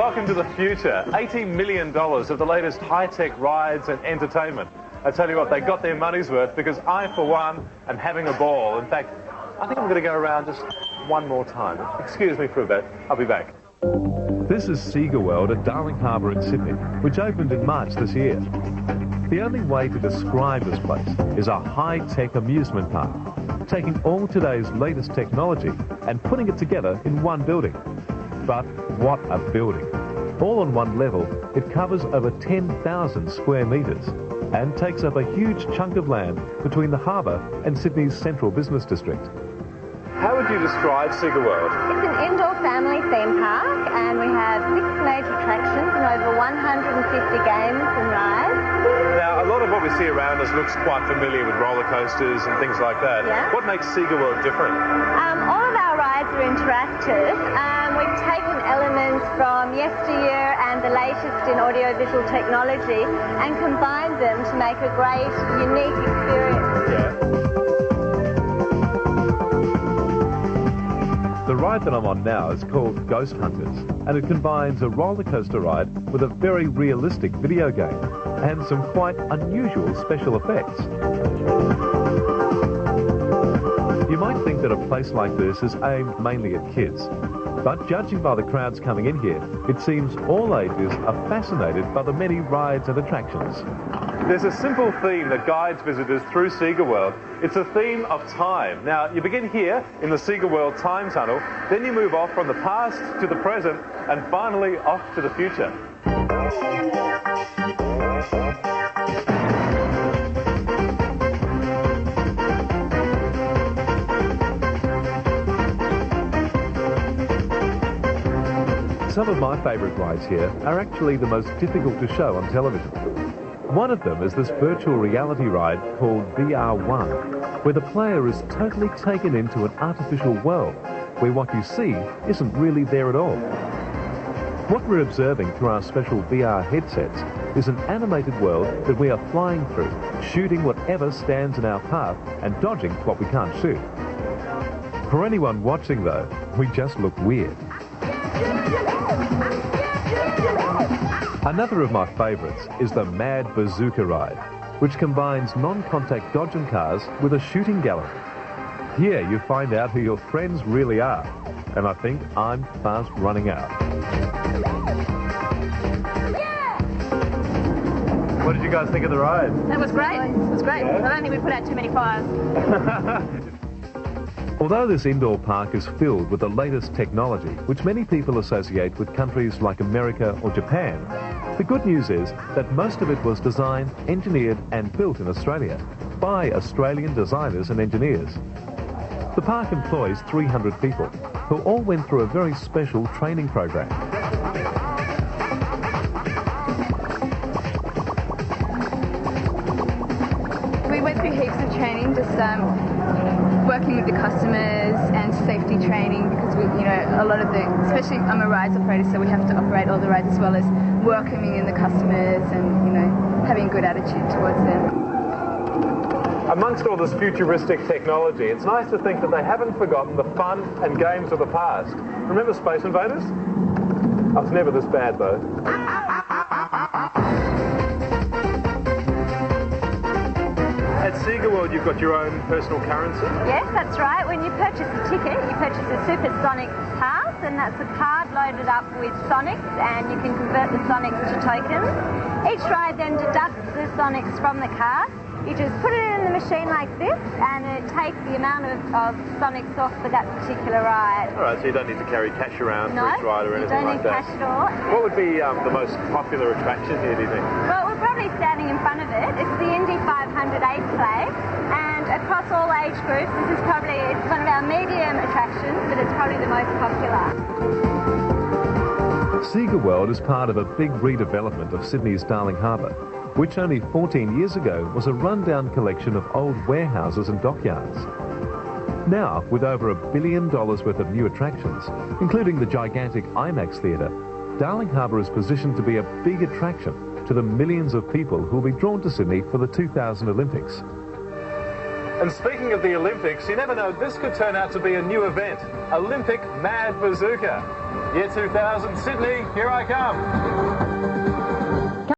Welcome to the future. $80 million of the latest high-tech rides and entertainment. I tell you what, they got their money's worth because I, for one, am having a ball. In fact, I think I'm going to go around just one more time. Excuse me for a bit. I'll be back. This is Sega World at Darling Harbour in Sydney, which opened in March this year. The only way to describe this place is a high-tech amusement park, taking all today's latest technology and putting it together in one building. But what a building. All on one level, it covers over 10,000 square metres and takes up a huge chunk of land between the harbour and Sydney's central business district. How would you describe Sega World? It's an indoor family theme park and we have 6 major attractions and over 150 games and rides. Now, a lot of what we see around us looks quite familiar with roller coasters and things like that. Yeah. What makes Sega World different? All of our rides are interactive. We've taken elements from yesteryear and the latest in audiovisual technology and combined them to make a great, unique experience. Yeah. The ride that I'm on now is called Ghost Hunters, and it combines a roller coaster ride with a very realistic video game and some quite unusual special effects. You might think that a place like this is aimed mainly at kids, but judging by the crowds coming in here, it seems all ages are fascinated by the many rides and attractions. There's a simple theme that guides visitors through Sega World. It's a theme of time. Now, you begin here in the Sega World Time Tunnel, then you move off from the past to the present, and finally off to the future. Some of my favourite rides here are actually the most difficult to show on television. One of them is this virtual reality ride called VR1, where the player is totally taken into an artificial world, where what you see isn't really there at all. What we're observing through our special VR headsets is an animated world that we are flying through, shooting whatever stands in our path and dodging what we can't shoot. For anyone watching, though, we just look weird. Another of my favourites is the Mad Bazooka ride, which combines non-contact dodging cars with a shooting gallery. Here you find out who your friends really are, and I think I'm fast running out. What did you guys think of the ride? That was great. It was great. Yeah? I don't think we put out too many fires. Although this indoor park is filled with the latest technology, which many people associate with countries like America or Japan, the good news is that most of it was designed, engineered and built in Australia by Australian designers and engineers. The park employs 300 people who all went through a very special training program. We went through heaps of training, just working with the customers and safety training, because we, a lot of the, especially I'm a rides operator, so we have to operate all the rides as well as welcoming in the customers and, having a good attitude towards them. Amongst all this futuristic technology, it's nice to think that they haven't forgotten the fun and games of the past. Remember Space Invaders? Oh, it's never this bad, though. At Sega World, you've got your own personal currency? Yes, that's right. When you purchase a ticket, you purchase a Supersonic pass, and that's a card loaded up with Sonics, and you can convert the Sonics to tokens. Each ride then deducts the Sonics from the card. You just put it in the machine like this, and it takes the amount of Sonics off for that particular ride. All right, so you don't need to carry cash around for each ride or anything like that? No, you don't need cash at all. What would be the most popular attraction here, do you think? Well, we're probably standing in front of it. It's the Indy 500 Ace Play, and across all age groups, it's one of our medium attractions, but it's probably the most popular. Sega World is part of a big redevelopment of Sydney's Darling Harbour, which only 14 years ago was a rundown collection of old warehouses and dockyards. Now, with over $1 billion worth of new attractions, including the gigantic IMAX theatre, Darling Harbour is positioned to be a big attraction to the millions of people who will be drawn to Sydney for the 2000 Olympics. And speaking of the Olympics, you never know, this could turn out to be a new event. Olympic Mad Bazooka. Year 2000, Sydney, here I come.